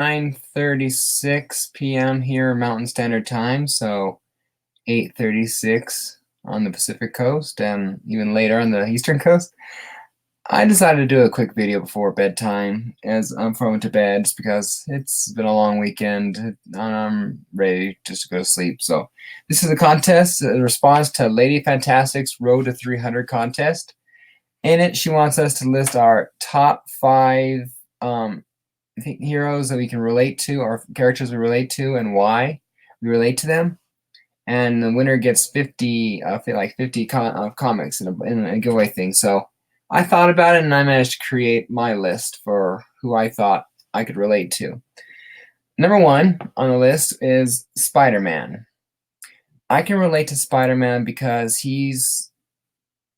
9:36 p.m. here Mountain Standard Time, so 8:36 on the Pacific Coast and even later on the Eastern Coast. I decided to do a quick video before bedtime as I'm going to bed just because it's been a long weekend and I'm ready just to go to sleep. So this is a contest, a response to Lady Fantastic's Road to 300 contest. In it, she wants us to list our top 5 heroes that we can relate to, or characters we relate to, and why we relate to them. And the winner gets 50, I feel like 50 comics in a giveaway thing. So I thought about it and I managed to create my list for who I thought I could relate to. Number 1 on the list is Spider-Man. I can relate to Spider-Man because he's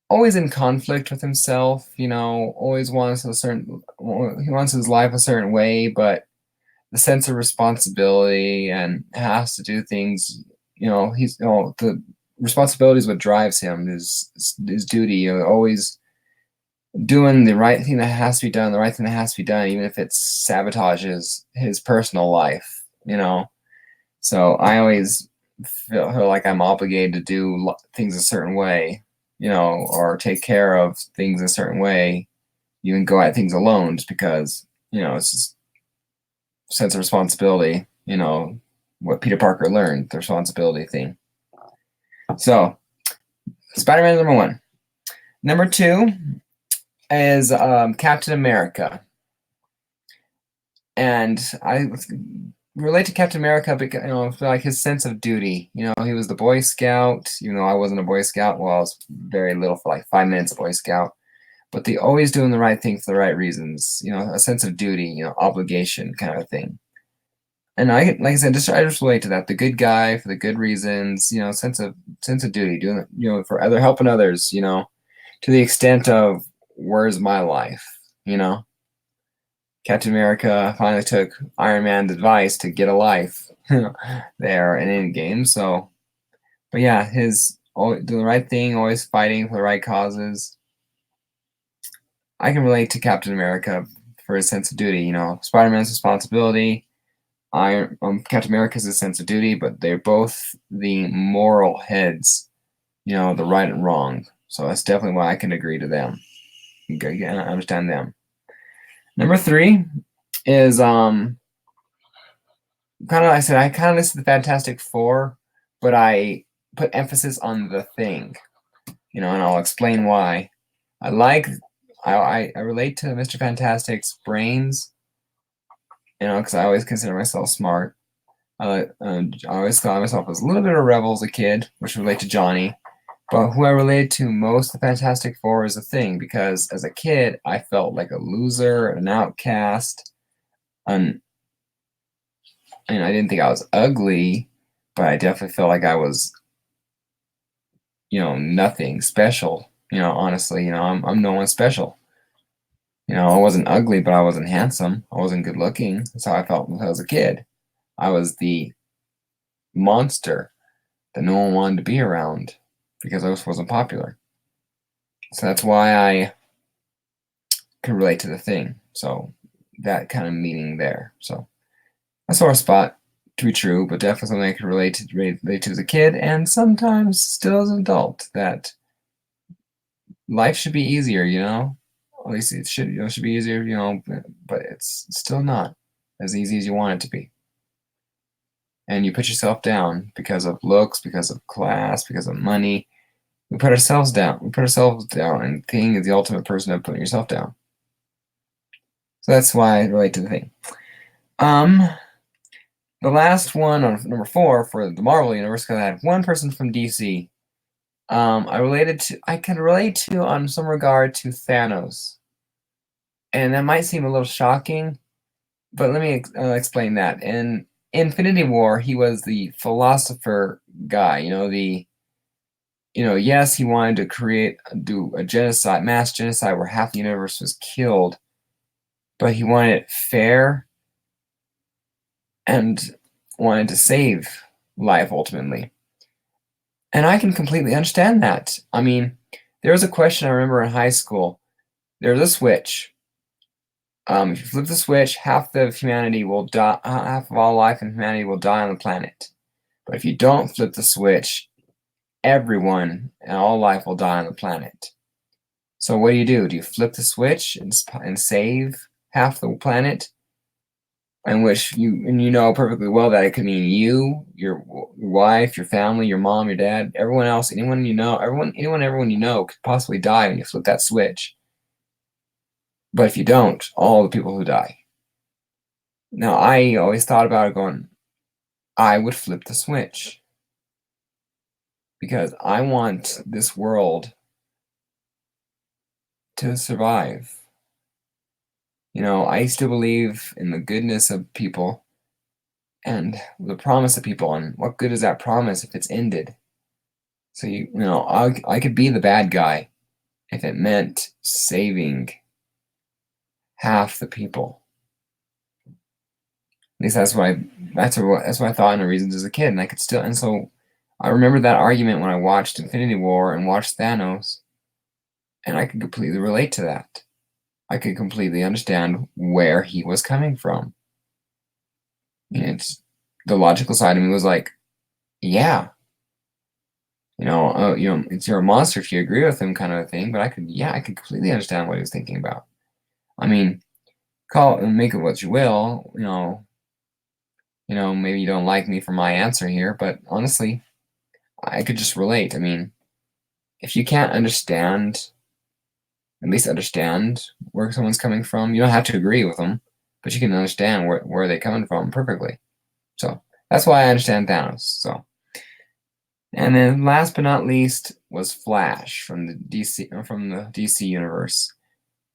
always in conflict with himself, always wants he wants his life a certain way, but the sense of responsibility and has to do things, the responsibility is what drives him, his duty, always doing the right thing that has to be done, even if it sabotages his personal life, So I always feel like I'm obligated to do things a certain way, or take care of things a certain way, even go at things alone, just because, it's just sense of responsibility, what Peter Parker learned, the responsibility thing. So, Spider-Man is number 1. Number 2 is Captain America. And I relate to Captain America because, like his sense of duty. He was the Boy Scout, even though I wasn't a Boy Scout. Well, I was very little, for like 5 minutes a Boy Scout. But they always doing the right thing for the right reasons. A sense of duty, obligation kind of thing. And like I said, I just relate to that. The good guy for the good reasons. Sense of duty, doing for helping others. To the extent of where's my life. Captain America finally took Iron Man's advice to get a life there in Endgame. So, but yeah, his doing the right thing, always fighting for the right causes. I can relate to Captain America for his sense of duty. Spider-Man's responsibility. Captain America's his sense of duty, but they're both the moral heads. The right and wrong. So that's definitely why I can agree to them. Again, I understand them. Number 3 is I listed the Fantastic Four, but I put emphasis on the Thing, and I'll explain why. I relate to Mr. Fantastic's brains, because I always consider myself smart. I always thought myself as a little bit of a rebel as a kid, which relate to Johnny. But who I related to most, the Fantastic Four, is the Thing, because as a kid, I felt like a loser, an outcast, and I didn't think I was ugly, but I definitely felt like I was, nothing special. Honestly, I'm no one special. I wasn't ugly, but I wasn't handsome. I wasn't good looking. That's how I felt when I was a kid. I was the monster that no one wanted to be around, because I wasn't popular. So that's why I can relate to the Thing. So that kind of meaning there. So I saw a spot to be true, but definitely something I could relate to as a kid, and sometimes still as an adult, that life should be easier, At least it should be easier, but it's still not as easy as you want it to be. And you put yourself down because of looks, because of class, because of money. We put ourselves down. And Thing is the ultimate person of putting yourself down. So that's why I relate to the Thing. The last one on number 4 for the Marvel Universe, because I had one person from DC. I can relate to, on some regard, to Thanos. And that might seem a little shocking, but let me explain that. In Infinity War, he was the philosopher guy, yes, he wanted to do a genocide, mass genocide where half the universe was killed, but he wanted it fair and wanted to save life ultimately. And I can completely understand that. I mean, there was a question I remember in high school. There was a switch. If you flip the switch, half of humanity will die. Half of all life in humanity will die on the planet. But if you don't flip the switch, everyone and all life will die on the planet. So what do? Do you flip the switch and save half the planet? In which you know perfectly well that it could mean you, your wife, your family, your mom, your dad, everyone else, anyone you know, everyone you know could possibly die when you flip that switch. But if you don't, all the people who die. Now, I always thought about it going, I would flip the switch because I want this world to survive. I used to believe in the goodness of people and the promise of people, and what good is that promise if it's ended? So I could be the bad guy if it meant saving half the people. At least that's what I thought in the reasons as a kid, and so I remember that argument when I watched Infinity War and watched Thanos, and I could completely relate to that. I could completely understand where he was coming from. It's the logical side of me was like, yeah, it's you're a monster if you agree with him, kind of a thing. But I could completely understand what he was thinking about. I mean, call it and make it what you will. Maybe you don't like me for my answer here, but honestly, I could just relate. I mean, if you can't understand, at least understand where someone's coming from, you don't have to agree with them, but you can understand where they're coming from perfectly. So that's why I understand Thanos. So, and then last but not least was Flash from the DC universe,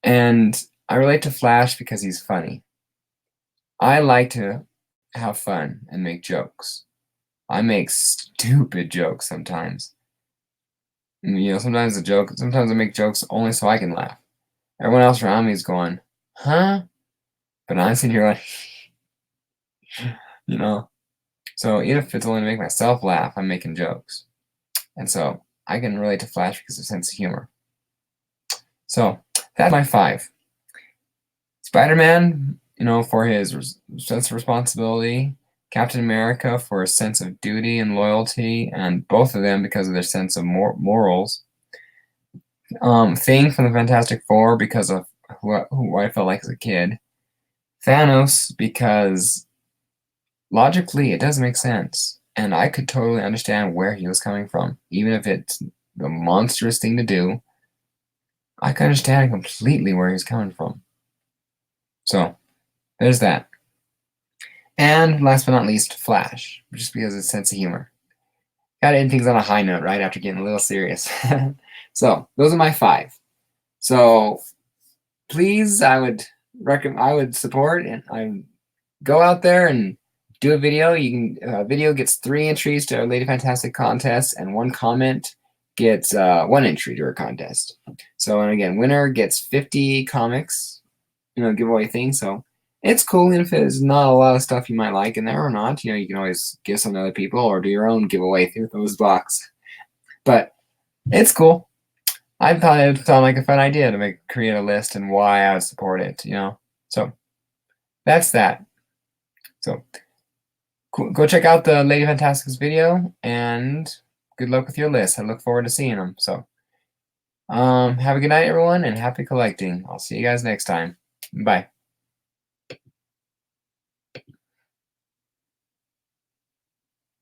and I relate to Flash because he's funny. I like to have fun and make jokes. I make stupid jokes sometimes. Sometimes I make jokes only so I can laugh. Everyone else around me is going, huh? But I'm sitting here like, So even if it's only to make myself laugh, I'm making jokes. And so I can relate to Flash because of sense of humor. So that's my 5. Spider-Man, for his sense of responsibility. Captain America for a sense of duty and loyalty, and both of them because of their sense of morals. Thing from the Fantastic Four because of who I felt like as a kid. Thanos because logically it does make sense, and I could totally understand where he was coming from, even if it's the monstrous thing to do. I can understand completely where he's coming from. So there's that. And last but not least, Flash, just because of his sense of humor. Gotta end things on a high note, right? After getting a little serious. So those are my 5. So please, I would support, and I go out there and do a video. Video gets 3 entries to our Lady Fantastic contest, and 1 comment gets 1 entry to our contest. So, and again, winner gets 50 comics, giveaway thing. So it's cool. And if there's not a lot of stuff you might like in there or not, you can always give some to other people or do your own giveaway through those box. But it's cool. I thought it sounded like a fun idea to create a list and why I would support it, So that's that. So cool. Go check out the Lady Fantastic's video, and good luck with your list. I look forward to seeing them. So have a good night, everyone, and happy collecting. I'll see you guys next time. Bye.